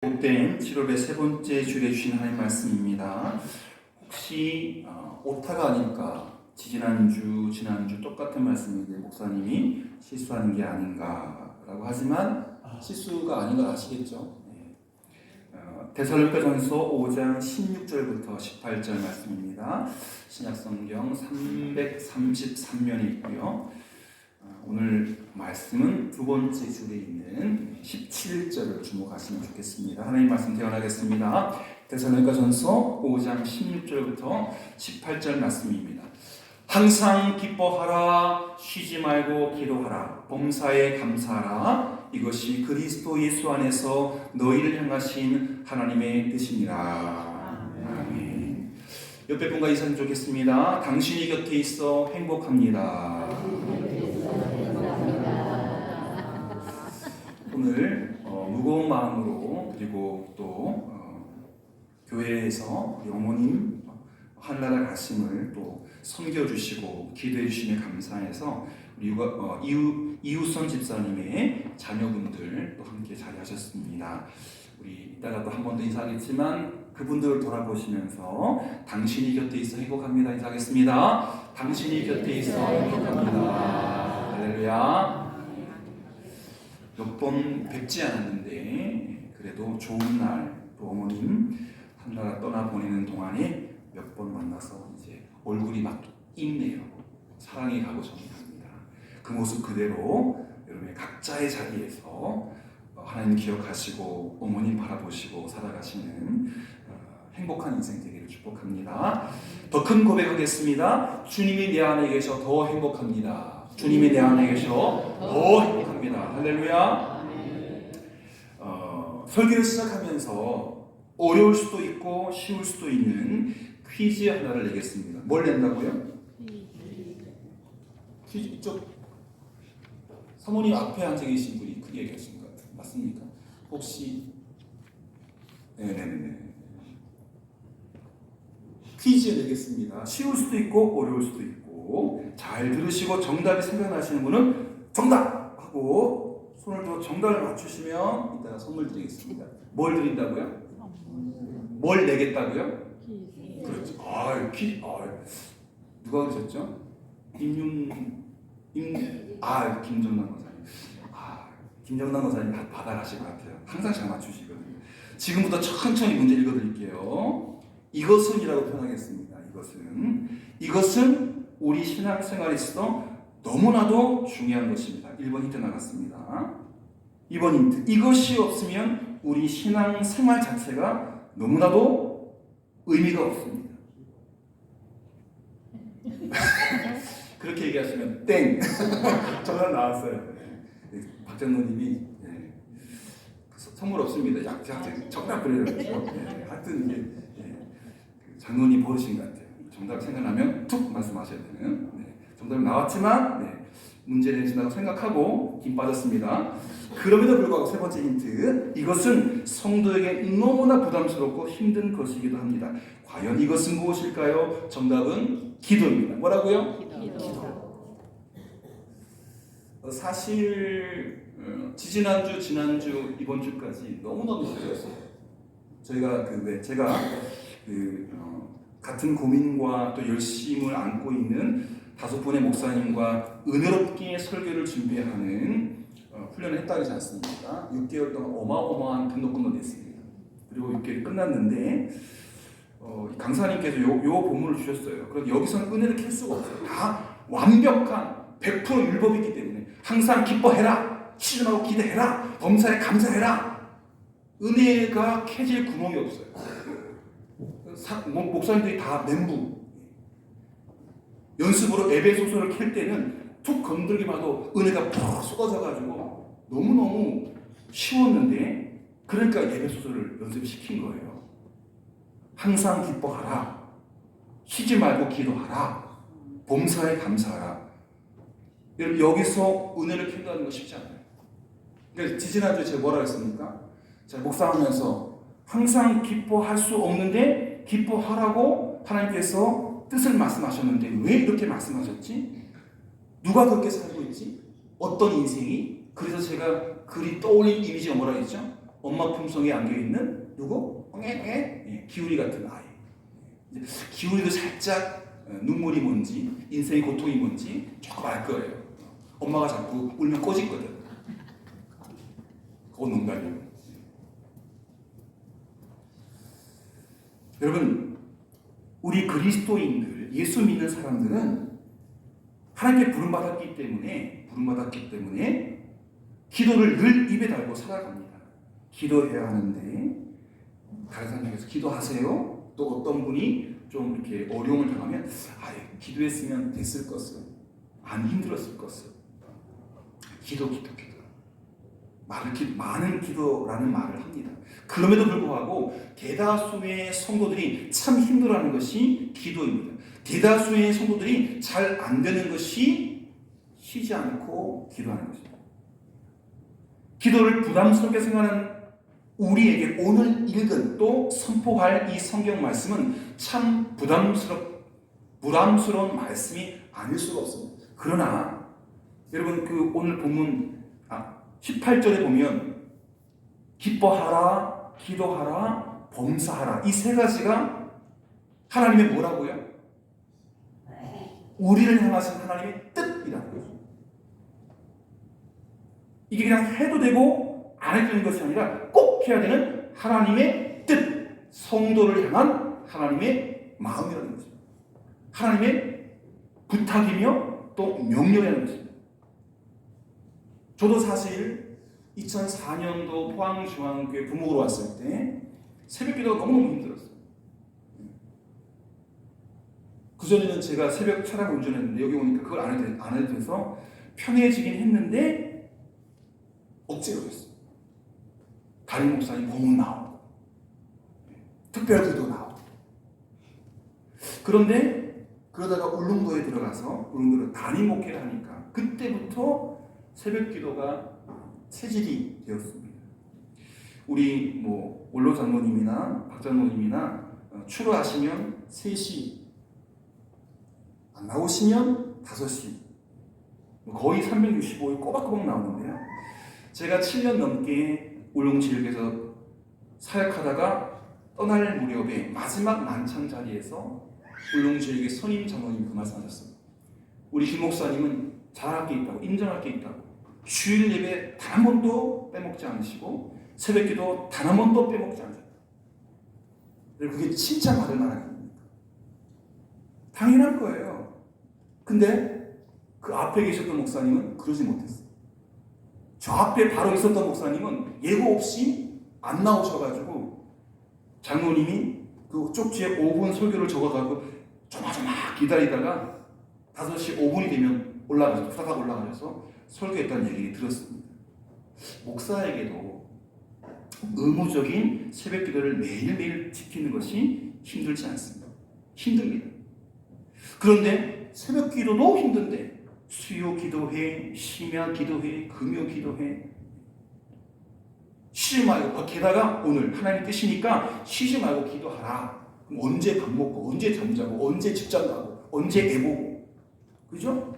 복된 7월의 세 번째 주일에 주신 하나님 말씀입니다. 혹시 오타가 아닐까? 지난주 똑같은 말씀인데 목사님이 실수하는 게 아닌가라고 하지만 실수가 아닌 걸 아시겠죠? 데살로니가전서 5장 16절부터 18절 말씀입니다. 신약성경 333면에 있고요. 오늘 말씀은 두 번째 줄에 있는 17절을 주목하시면 좋겠습니다. 하나님 말씀 대언하겠습니다. 데살로니가전서 5장 16절부터 18절 말씀입니다. 항상 기뻐하라, 쉬지 말고 기도하라, 범사에 감사하라. 이것이 그리스도 예수 안에서 너희를 향하신 하나님의 뜻이니라. 아멘. 옆에 분과 인사드리면 좋겠습니다. 당신이 곁에 있어 행복합니다. 오늘 무거운 마음으로 그리고 또 교회에서 우리 어머님 한나라 가심을 또 섬겨주시고 기도해주심에 감사해서 우리 이우선 집사님의 자녀분들 또 함께 자리하셨습니다. 우리 이따가 또 한 번 더 인사하겠지만 그분들을 돌아보시면서 당신이 곁에 있어 행복합니다 인사하겠습니다. 당신이 곁에 있어 행복합니다. 할렐루야. 몇 번 뵙지 않았는데 그래도 좋은 날 또 어머님 한나라 떠나보내는 동안에 몇 번 만나서 이제 얼굴이 막 있네요. 사랑이 가고 정리합니다. 그 모습 그대로 여러분의 각자의 자리에서 하나님 기억하시고 어머님 바라보시고 살아가시는 행복한 인생 되기를 축복합니다. 더 큰 고백하겠습니다. 주님이 내 안에 계셔 더 행복합니다. 주님이 내 안에 계셔 더 행복합니다. 할렐루야. 설교를 시작하면서 어려울 수도 있고 쉬울 수도 있는 퀴즈 하나를 내겠습니다. 뭘 낸다고요? 퀴즈 이쪽 사모님 앞에 앉아 계신 분이 크게 얘기하신 것 같아요. 맞습니까? 혹시 네네네 퀴즈 내겠습니다. 쉬울 수도 있고 어려울 수도 있고 잘 들으시고 정답이 생각나시는 분은 정답 하고 손을 들어 정답을 맞추시면 이따가 선물 드리겠습니다. 뭘 드린다고요? 뭘 내겠다고요? 그렇죠. 누가 그러셨죠? 김정남 권사님. 김정남 권사님 받아가실 것 같아요. 항상 잘 맞추시거든요. 지금부터 천천히 문제 읽어드릴게요. 이것은이라고 표현하겠습니다. 이것은 우리 신앙생활에서 너무나도 중요한 것입니다. 1번 힌트 나갔습니다. 2번 힌트. 이것이 없으면 우리 신앙생활 자체가 너무나도 의미가 없습니다. 그렇게 얘기하시면 땡! 정답 나왔어요. 박장로님이 선물 없습니다. 정답 그래요. 그렇죠? 하여튼 이게 장로님 버리신 것 같아요. 정답 생각나면 툭 말씀하셔야 되는. 정답이 나왔지만 문제 내신다고 생각하고 힘 빠졌습니다. 그럼에도 불구하고 세 번째 힌트. 이것은 성도에게 너무나 부담스럽고 힘든 것이기도 합니다. 과연 이것은 무엇일까요? 정답은 기도입니다. 뭐라고요? 기도. 사실 지난주, 이번 주까지 너무너무 힘들었어요. 제가 같은 고민과 또 열심을 안고 있는 5분의 목사님과 은혜롭게 설교를 준비하는 훈련을 했다 하지 않습니까? 6개월 동안 어마어마한 등록금을 냈습니다. 그리고 6개월이 끝났는데 강사님께서 요 본문을 주셨어요. 그런데 여기서는 은혜를 캘 수가 없어요. 다 완벽한 100% 율법이기 때문에 항상 기뻐해라, 쉬지 말고 기도해라, 범사에 감사해라. 은혜가 캐질 구멍이 없어요. 목사님들이 다 멘붕. 연습으로 에베소서를 캘 때는 툭 건들기만 해도 은혜가 푹 쏟아져가지고 너무너무 쉬웠는데 그러니까 에베소서를 연습시킨 거예요. 항상 기뻐하라, 쉬지 말고 기도하라, 범사에 감사하라. 여기서 은혜를 캔다는 거 쉽지 않아요. 그러니까 지지난주에 제가 뭐라 했습니까? 제가 묵상하면서 항상 기뻐할 수 없는데 기뻐하라고 하나님께서 뜻을 말씀하셨는데 왜 이렇게 말씀하셨지? 누가 그렇게 살고 있지? 어떤 인생이? 그래서 제가 글이 떠올린 이미지가 뭐라 했죠? 엄마 품속에 안겨있는 누구? 기우리 같은 아이. 기우리도 살짝 눈물이 뭔지 인생의 고통이 뭔지 조금 알 거예요. 엄마가 자꾸 울면 꼬집거든. 그건 농담이에요. 여러분, 우리 그리스도인들, 예수 믿는 사람들은 하나님께 부름받았기 때문에 기도를 늘 입에 달고 살아갑니다. 기도해야 하는데 다른 사람 중에서 기도하세요. 또 어떤 분이 좀 이렇게 어려움을 당하면 기도했으면 됐을 것을, 안 힘들었을 것을. 기도. 많은 기도라는 말을 합니다. 그럼에도 불구하고 대다수의 성도들이 참 힘들어하는 것이 기도입니다. 대다수의 성도들이 잘 안 되는 것이 쉬지 않고 기도하는 것입니다. 기도를 부담스럽게 생각하는 우리에게 오늘 읽은 또 선포할 이 성경 말씀은 참 부담스러운 말씀이 아닐 수가 없습니다. 그러나 여러분, 그 오늘 본문 18절에 보면 기뻐하라, 기도하라, 범사하라, 이 세 가지가 하나님의 뭐라고요? 우리를 향하신 하나님의 뜻이라는 거죠. 이게 그냥 해도 되고 안 해도 되는 것이 아니라 꼭 해야 되는 하나님의 뜻, 성도를 향한 하나님의 마음이라는 거죠. 하나님의 부탁이며 또 명령이라는 것입니다. 저도 사실 2004년도 포항중앙교회 부목으로 왔을 때 새벽 기도가 너무너무 힘들었어요. 그전에는 제가 새벽 차량을 운전했는데 여기 오니까 그걸 안 해도 돼서 편해지긴 했는데 억지로 했어요. 담임 목사님 공문 나오고 특별 기도 나오고. 그런데 그러다가 울릉도에 들어가서 울릉도를 담임 목회를 하니까 그때부터 새벽 기도가 체질이 되었습니다. 우리 원로 장로님이나 박 장로님이나 출루하시면 3시, 안 나오시면 5시, 거의 365일 꼬박꼬박 나오는데요. 제가 7년 넘게 울릉지역에서 사역하다가 떠날 무렵에 마지막 만찬 자리에서 울릉지역의 선임 장로님 그 말씀하셨어요. 우리 김 목사님은 잘할 게 있다고, 인정할 게 있다고, 주일 예배 단 한 번도 빼먹지 않으시고 새벽 기도 단 한 번도 빼먹지 않으셨다. 그게 진짜 받을 만한 겁니다. 당연한 거예요. 근데 그 앞에 계셨던 목사님은 그러지 못했어요. 저 앞에 바로 있었던 목사님은 예고 없이 안 나오셔가지고 장로님이 그 쪽지에 5분 설교를 적어가지고 조마조마 기다리다가 5시 5분이 되면 후다닥 올라가셔서 설교했다는 얘기 들었습니다. 목사에게도 의무적인 새벽 기도를 매일매일 지키는 것이 힘들지 않습니다. 힘듭니다. 그런데 새벽 기도도 힘든데 수요 기도회, 심야 기도회, 금요 기도회 쉬지 말고, 게다가 오늘 하나님 뜻이니까 쉬지 말고 기도하라. 그럼 언제 밥 먹고, 언제 잠자고, 언제 직장 가고, 언제 애 보고, 그죠?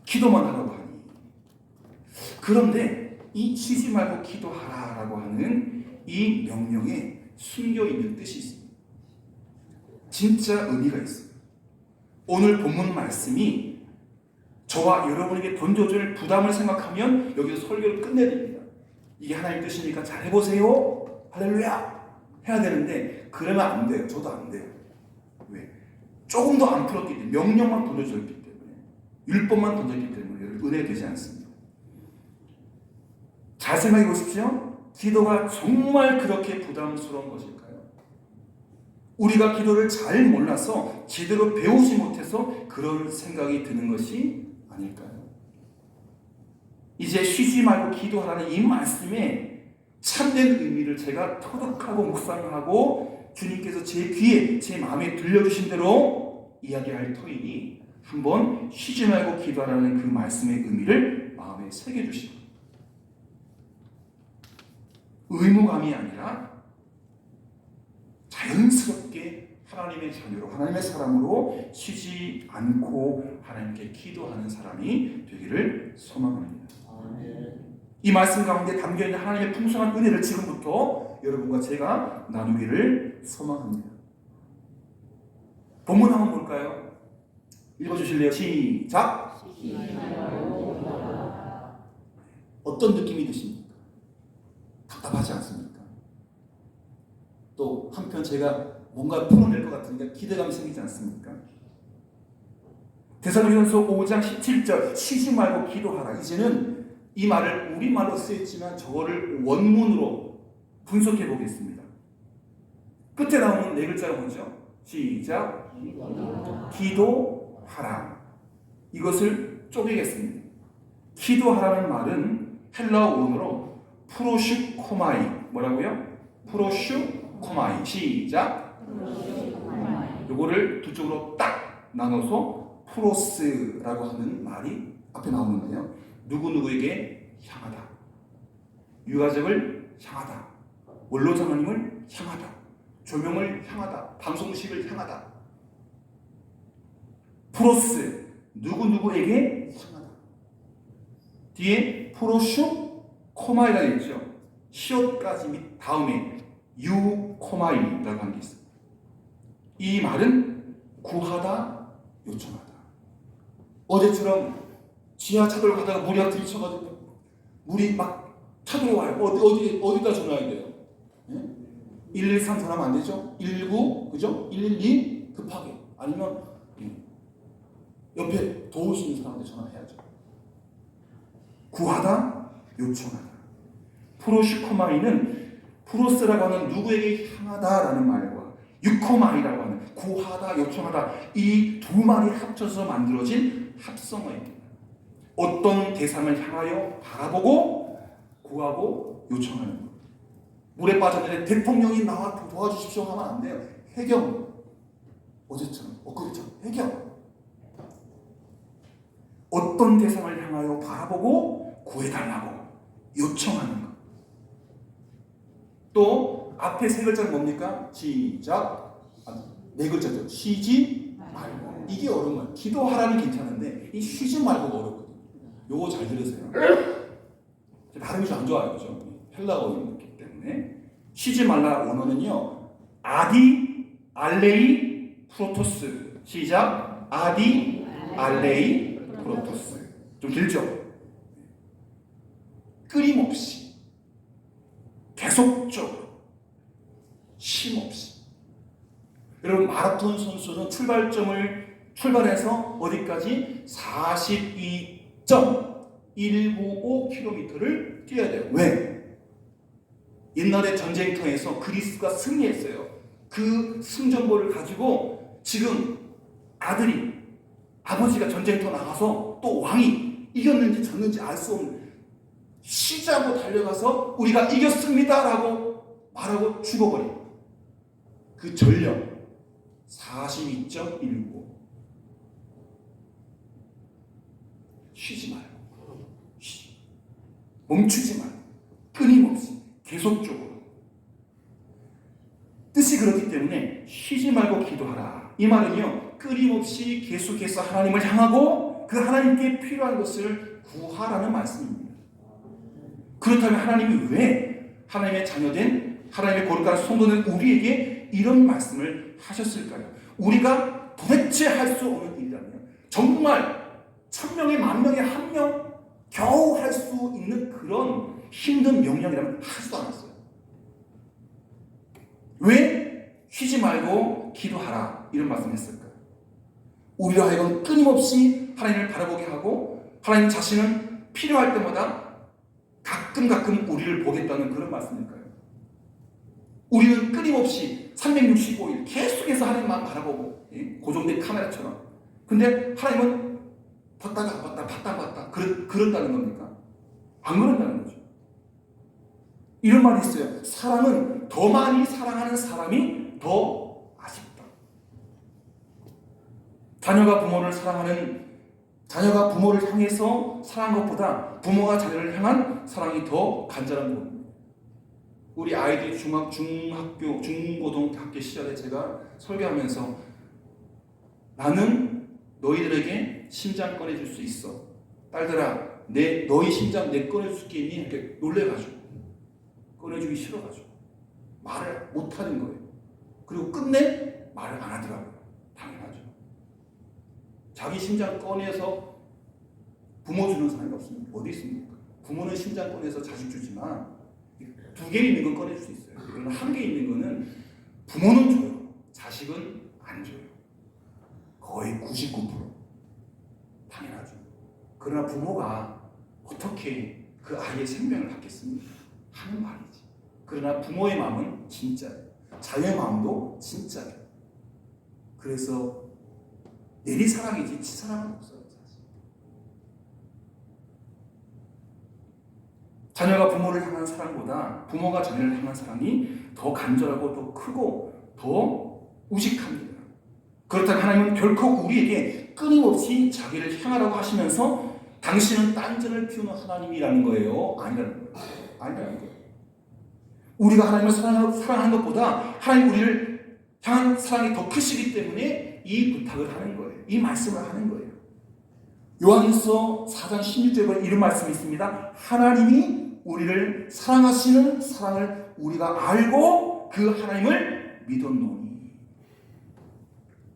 기도만 하라고 하니. 그런데 이 쉬지 말고 기도하라라고 하는 이 명령에 숨겨있는 뜻이 있습니다. 진짜 의미가 있습니다. 오늘 본문 말씀이 저와 여러분에게 던져줄 부담을 생각하면 여기서 설교를 끝내야 됩니다. 이게 하나님 뜻이니까 잘 해보세요. 할렐루야. 해야 되는데 그러면 안 돼요. 저도 안 돼요. 왜? 조금도 안 풀었기 때문에, 명령만 던져줬기 때문에, 율법만 던졌기 때문에 은혜가 되지 않습니다. 잘 생각해 보십시오. 기도가 정말 그렇게 부담스러운 것일까요? 우리가 기도를 잘 몰라서 제대로 배우지 못해서 그런 생각이 드는 것이 아닐까요? 이제 쉬지 말고 기도하라는 이 말씀에 참된 의미를 제가 터득하고 묵상하고 주님께서 제 귀에, 제 마음에 들려주신 대로 이야기할 터이니 한번 쉬지 말고 기도하라는 그 말씀의 의미를 마음에 새겨주시고, 의무감이 아니라 자연스럽게 하나님의 자녀로, 하나님의 사람으로 쉬지 않고 하나님께 기도하는 사람이 되기를 소망합니다. 이 말씀 가운데 담겨있는 하나님의 풍성한 은혜를 지금부터 여러분과 제가 나누기를 소망합니다. 본문 한번 볼까요? 읽어주실래요? 시작! 어떤 느낌이 드십니까? 답답하지 않습니까? 또 한편 제가 뭔가 풀어낼 것 같으니까 기대감이 생기지 않습니까? 데살로니가서 5장 17절 쉬지 말고 기도하라. 이제는 이 말을 우리말로 쓰였지만 저거를 원문으로 분석해 보겠습니다. 끝에 나오는 네 글자가 뭐죠? 시작! 기도하라. 이것을 쪼개겠습니다. 기도하라는 말은 헬라어 원어로 프로슈코마이. 뭐라고요? 프로슈코마이. 시작! 요거를 두 쪽으로 딱 나눠서 프로스라고 하는 말이 앞에 나오는데요. 누구누구에게 향하다. 유가족을 향하다. 원로장로님을 향하다. 조명을 향하다. 방송식을 향하다. 프로스, 누구누구에게 향하다. 뒤에 프로슈 코마이가 있죠. 시옷까지 및 다음에 유 코마이라고 하는 게 있습니다. 이 말은 구하다, 요청하다. 어제처럼 지하차도를 가다가 물이 막 들이쳐가지고 물이 막 쳐들어와요. 어디다 전화해야 돼요? 네? 113 전화하면 안 되죠? 119, 그죠? 112 급하게. 아니면 옆에 도우시는 사람한테 전화해야죠. 구하다, 요청하다. 프로슈코마이는 프로스라고 하는 누구에게 향하다라는 말과 유코마이라고 하는 구하다, 요청하다, 이 두 말이 합쳐서 만들어진 합성어입니다. 어떤 대상을 향하여 바라보고 구하고 요청하는 것. 물에 빠졌는데 대통령이 나와 도와주십시오 하면 안 돼요. 해경. 어제처럼 엊그제처럼 해경. 어떤 대상을 향하여 바라보고 구해달라고 요청하는 것. 또 앞에 세 글자는 뭡니까? 시작. 네 글자죠. 쉬지 말고. 이게 어려운 거예요. 기도하라는 괜찮은데 이 쉬지 말고가 어렵거든요. 요거 잘 들으세요. 발음이 좀 안 좋아요. 그죠? 헬라어이기 때문에. 쉬지 말라 원어는요. 아디 알레이 프로토스. 시작. 아디 알레이 프로토스. 좀 길죠? 끊임없이, 계속적으로, 쉼없이. 여러분, 마라톤 선수는 출발해서 어디까지? 42.195km를 뛰어야 돼요. 왜? 옛날에 전쟁터에서 그리스가 승리했어요. 그 승전보를 가지고 지금 아버지가 전쟁터 나가서 또 왕이 이겼는지 졌는지 알 수 없는, 쉬자고 달려가서 우리가 이겼습니다라고 말하고 죽어버린 그 전력 42.195. 쉬지 말고, 멈추지 말고, 끊임없이, 계속적으로. 뜻이 그렇기 때문에 쉬지 말고 기도하라. 이 말은요, 끊임없이 계속해서 하나님을 향하고 그 하나님께 필요한 것을 구하라는 말씀입니다. 그렇다면 하나님이 왜 하나님의 자녀된 하나님의 거룩한 성도는 우리에게 이런 말씀을 하셨을까요? 우리가 도대체 할 수 없는 일이라면, 정말 1000명에 10,000명에 1명 겨우 할 수 있는 그런 힘든 명령이라면 하지도 않았어요. 왜 쉬지 말고 기도하라 이런 말씀을 했을까요? 우리로 하여금 끊임없이 하나님을 바라보게 하고 하나님 자신은 필요할 때마다 가끔 우리를 보겠다는 그런 말씀일까요? 우리는 끊임없이 365일 계속해서 하나님만 바라보고, 고정된 카메라처럼. 근데 하나님은 봤다가 안 봤다, 봤다 안 봤다. 그런다는 겁니까? 안 그런다는 거죠. 이런 말이 있어요. 사랑은 더 많이 사랑하는 사람이 더 아쉽다. 자녀가 부모를 향해서 사랑한 것보다 부모가 자녀를 향한 사랑이 더 간절한 겁니다. 우리 아이들이 중학교, 중고등학교 시절에 제가 설교하면서 나는 너희들에게 심장 꺼내줄 수 있어. 딸들아, 너희 심장 내 꺼내줄 수 있겠니? 이렇게 놀래가지고 꺼내주기 싫어가지고 말을 못하는 거예요. 그리고 끝내 말을 안 하더라고요. 당연하죠. 자기 심장 꺼내서 부모 주는 사람이 없습니다. 어디 있습니까? 부모는 심장 꺼내서 자식 주지만 2개 있는 건 꺼내줄 수 있어요. 그러나 1개 있는 거는 부모는 줘요. 자식은 안 줘요. 거의 99%. 당연하죠. 그러나 부모가 어떻게 그 아이의 생명을 받겠습니까? 하는 말이지. 그러나 부모의 마음은 진짜예요. 자녀의 마음도 진짜예요. 그래서 내리 사랑이지 지 사랑은 없어요. 사실. 자녀가 부모를 향한 사랑보다 부모가 자녀를 향한 사랑이 더 간절하고 더 크고 더 우직합니다. 그렇다면 하나님은 결코 우리에게 끊임없이 자기를 향하라고 하시면서 당신은 딴전을 피우는 하나님이라는 거예요? 아니라는 거예요. 아니라는 거예요. 우리가 하나님을 사랑하는 것보다 하나님 우리를 향한 사랑이 더 크시기 때문에 이 부탁을 하는 거예요. 이 말씀을 하는 거예요. 요한일서 4장 16절에 이런 말씀이 있습니다. 하나님이 우리를 사랑하시는 사랑을 우리가 알고 그 하나님을 믿었노니.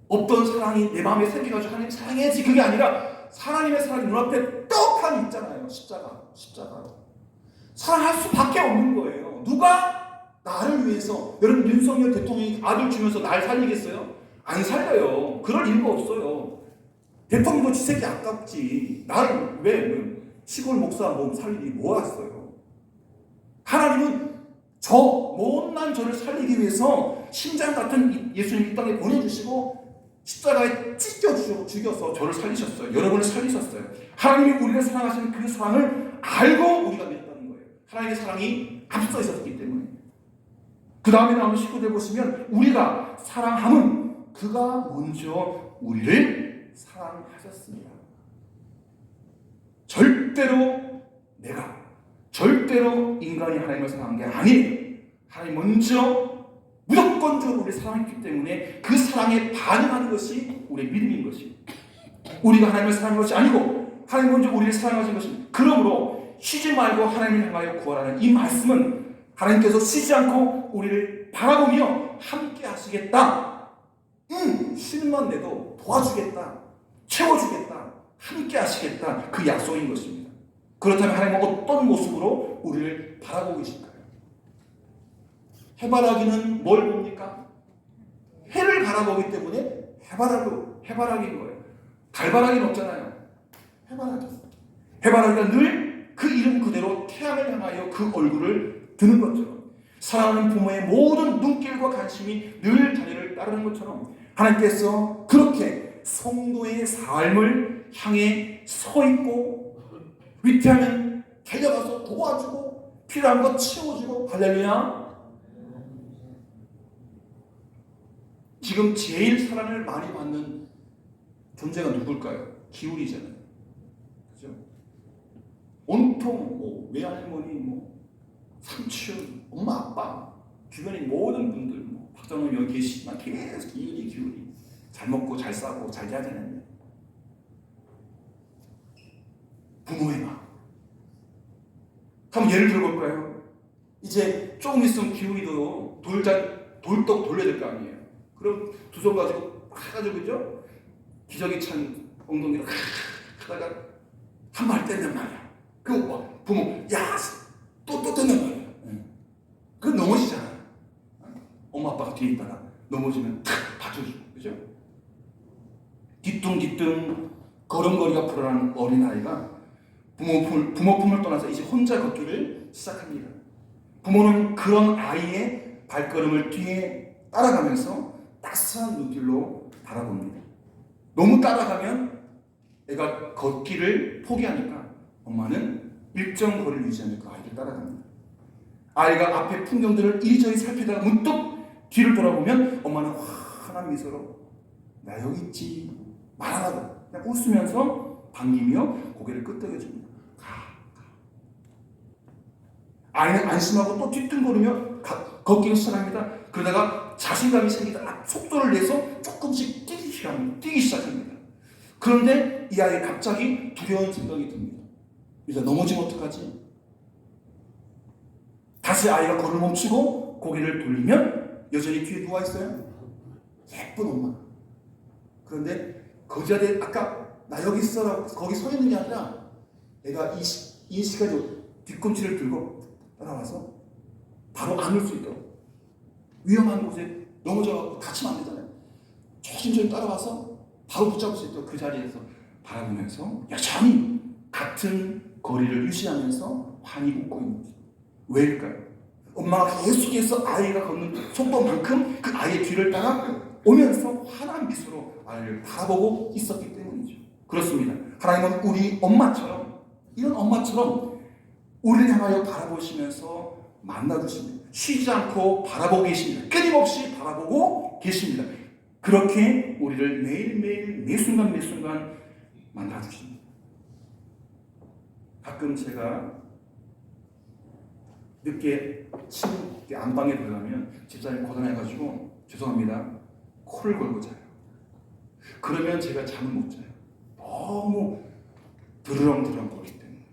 없던 사랑이 내 마음에 생겨가지고 하나님 사랑해야지 그게 아니라 하나님의 사랑이 눈앞에 떡하니 있잖아요. 십자가로 사랑할 수밖에 없는 거예요. 누가 나를 위해서, 여러분 윤석열 대통령이 아들 주면서 날 살리겠어요? 안 살려요. 그럴 이유가 없어요. 대통령도 지 새끼 아깝지. 나를 왜 시골 목사 살리기 뭐했어요? 하나님은 저 못난 저를 살리기 위해서 심장 같은 예수님 이 땅에 보내주시고 십자가에 찢겨 죽여서 저를 살리셨어요. 여러분을 살리셨어요. 하나님이 우리를 사랑하시는 그 사랑을 알고 우리가 믿었다는 거예요. 하나님의 사랑이 앞서 있었기 때문에. 그 다음에 나오는 19절 보시면 우리가 사랑함은 그가 먼저 우리를 사랑하셨습니다. 절대로 인간이 하나님을 사랑한 게 아니에요. 하나님 먼저 무조건적으로 우리를 사랑했기 때문에 그 사랑에 반응하는 것이 우리의 믿음인 것이에요. 우리가 하나님을 사랑한 것이 아니고 하나님 먼저 우리를 사랑하신 것입니다. 그러므로 쉬지 말고 하나님을 향하여 구하라는 이 말씀은 하나님께서 쉬지 않고 우리를 바라보며 함께 하시겠다. 쉬는 내도 도와주겠다. 채워주겠다. 함께 하시겠다. 그 약속인 것입니다. 그렇다면 하나님은 어떤 모습으로 우리를 바라보고 계실까요? 해바라기는 뭘 봅니까? 해를 바라보기 때문에 해바라기인 거예요. 달바라기는 없잖아요. 해바라기가 늘 그 이름 그대로 태양을 향하여 그 얼굴을 드는 것처럼 사랑하는 부모의 모든 눈길과 관심이 늘 자녀를 따르는 것처럼 하나님께서 그렇게 성도의 삶을 향해 서 있고 위태하면 달려가서 도와주고 필요한 것 채워주고 할렐루야. 지금 제일 사랑을 많이 받는 존재가 누굴까요? 기울이잖아요. 그죠? 온통 외할머니, 삼촌, 엄마, 아빠, 주변의 모든 분들, 박장훈 여기 계시지만 계속 기울이 잘 먹고 잘 싸고 잘 자야 되는데 부모의 마음. 한번 예를 들어볼까요? 이제 조금 있으면 기울이도 돌떡 돌려야 될 거 아니에요. 그럼 두 손 가지고 해가지고 그죠? 기저귀 찬 엉덩이로 하다가 한 발 떼는 말이야. 그럼 부모 또 떼는 말이야. 그럼 넘어지잖아요. 엄마 아빠가 뒤에 있다가 넘어지면 탁 받쳐주고 그죠? 뒤뚱뒤뚱 걸음걸이가 불어나는 어린아이가 부모 품을 떠나서 이제 혼자 걷기를 시작합니다. 부모는 그런 아이의 발걸음을 뒤에 따라가면서 따스한 눈길로 바라봅니다. 너무 따라가면 애가 걷기를 포기하니까 엄마는 일정 거리를 유지하며 그 아이를 따라갑니다. 아이가 앞에 풍경들을 이리저리 살피다가 문득 뒤를 돌아보면 엄마는 환한 미소로 나 여기 있지 말하라고 그냥 웃으면서 반기며 고개를 끄덕여줍니다. 아이는 안심하고 또 뒤뚱거리며 걷기를 시작합니다. 그러다가 자신감이 생기다 속도를 내서 조금씩 뛰기 시작합니다. 그런데 이 아이에 갑자기 두려운 생각이 듭니다. 이제 넘어지면 어떡하지? 다시 아이가 걸을 멈추고 고개를 돌리면 여전히 뒤에 누워 있어요. 예쁜 엄마. 그런데 그 자리에 아까 나 여기 있어라고 거기 서 있는 게 아니라 애가 이 시간에 뒤꿈치를 들고 따라와서 바로 안을 수 있도록 위험한 곳에 넘어져갖고 다치면 안 되잖아요. 조심조심 따라와서 바로 붙잡을 수 있도록 그 자리에서 바라보면서 여전히 같은 거리를 유지하면서 환히 웃고 있는 거죠. 왜일까요? 엄마가 계속해서 아이가 걷는 속도만큼 그 아이의 뒤를 따라 오면서 환한 미소로 아이를 바라보고 있었기 때문이죠. 그렇습니다. 하나님은 우리 엄마처럼, 이런 엄마처럼 우리를 향하여 바라보시면서 만나주십니다. 쉬지 않고 바라보고 계십니다. 끊임없이 바라보고 계십니다. 그렇게 우리를 매일매일 매순간 매순간 만나주십니다. 가끔 제가 늦게 안방에 들어가면 집사님 고단해가지고 죄송합니다. 코를 걸고 자요. 그러면 제가 잠을 못 자요. 너무 드르렁드렁 거리기 때문에.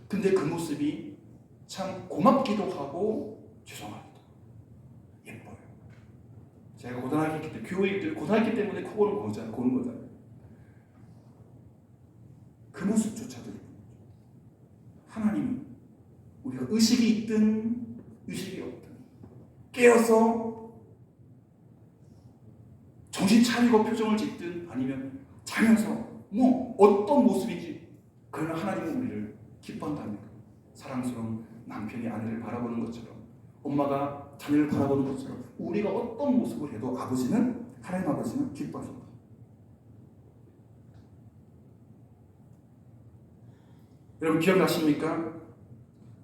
근데 그 모습이 참 고맙기도 하고 죄송하기도 예뻐요. 제가 고단했기 때문에 교회에 고단했기 때문에 코를 고는 거잖아요. 그 모습조차도 하나님은 우리가 의식이 있든 의식이 없든 깨어서 정신 차리고 표정을 짓든 아니면 자면서 뭐 어떤 모습인지 그러나 하나님은 우리를 기뻐한다는 거예요. 사랑스러운 남편이 아내를 바라보는 것처럼 엄마가 자녀를 바라보는 것처럼 우리가 어떤 모습을 해도 하나님 아버지는 기뻐하십니다. 여러분 기억나십니까?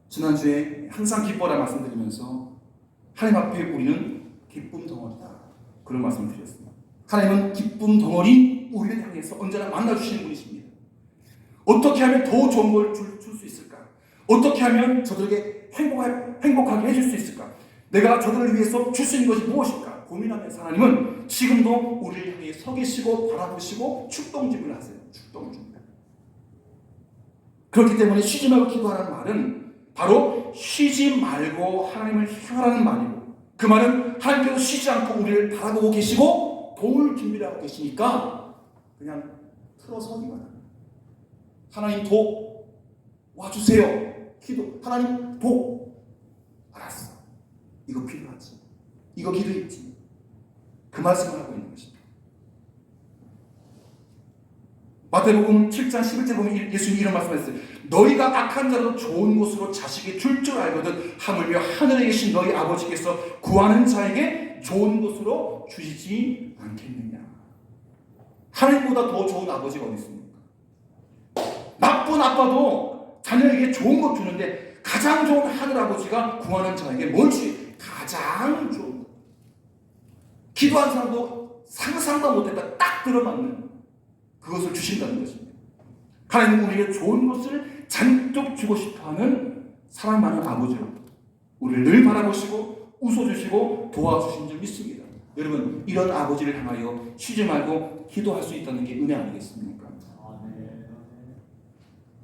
지난주에 항상 기뻐라 말씀드리면서 하나님 앞에 우리는 기쁨 덩어리다 그런 말씀을 드렸습니다. 하나님은 기쁨 덩어리 우리를 향해서 언제나 만나주시는 분이십니다. 어떻게 하면 더 좋은 걸 줄 수 있을까? 어떻게 하면 저들에게 행복하게 해줄 수 있을까? 내가 저들을 위해서 줄 수 있는 것이 무엇일까? 고민하면서 하나님은 지금도 우리를 향해 서 계시고 바라보시고 축동집을 하세요. 축동집. 그렇기 때문에 쉬지 말고 기도하라는 말은 바로 쉬지 말고 하나님을 향하라는 말이고 그 말은 하나님께서 쉬지 않고 우리를 바라보고 계시고 도울 준비를 하고 계시니까 그냥 틀어서기만 합니다. 하나님 도 와주세요. 기도. 하나님 도. 알았어. 이거 필요하지. 이거 기도했지. 그 말씀을 하고 있는 것입니다. 마태복음 7장 11절 보면 예수님이 이런 말씀하셨어요. 너희가 악한 자로 좋은 곳으로 자식이 줄 줄 알거든 하물며 하늘에 계신 너희 아버지께서 구하는 자에게 좋은 곳으로 주시지 않겠느냐. 하나님보다 더 좋은 아버지가 어디 있습니까? 나쁜 아빠도 자녀에게 좋은 것 주는데 가장 좋은 하늘 아버지가 구하는 자에게 뭘 주시? 가장 좋은 것. 기도한 사람도 상상도 못했다 딱 들어맞는 그것을 주신다는 것입니다. 하나님은 우리에게 좋은 것을 잔뜩 주고 싶어하는 사랑 많은 아버지로 우리를 늘 바라보시고 웃어주시고 도와주신 줄 믿습니다. 여러분 이런 아버지를 향하여 쉬지 말고 기도할 수 있다는 게 은혜 아니겠습니까?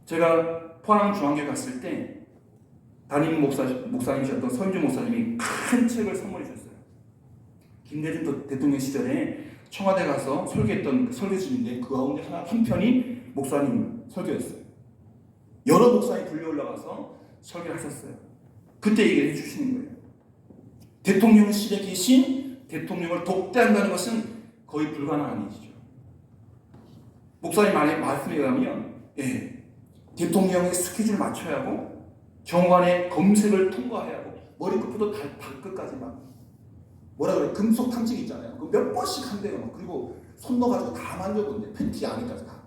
제가 포항중앙교회 갔을 때 담임 목사님이셨던 선주 목사님이 큰 책을 선물해 주셨어요. 김대중 대통령 시절에 청와대 가서 설교했던 설교집인데 그 가운데 한 편이 목사님 설교였어요. 여러 목사님 불려 올라가서 설교를 하셨어요. 그때 얘기를 해주시는 거예요. 대통령실에 계신 대통령을 독대한다는 것은 거의 불가능한 일이죠. 목사님 말씀에 의하면 대통령의 스케줄을 맞춰야 하고 정관의 검색을 통과해야 하고 머리끝부터 발끝까지 막 뭐라 그래 금속 탐지기 있잖아요. 그 몇 번씩 한대요. 그리고 손 넣어가지고 다 만져본대. 팬티 안에까지 다.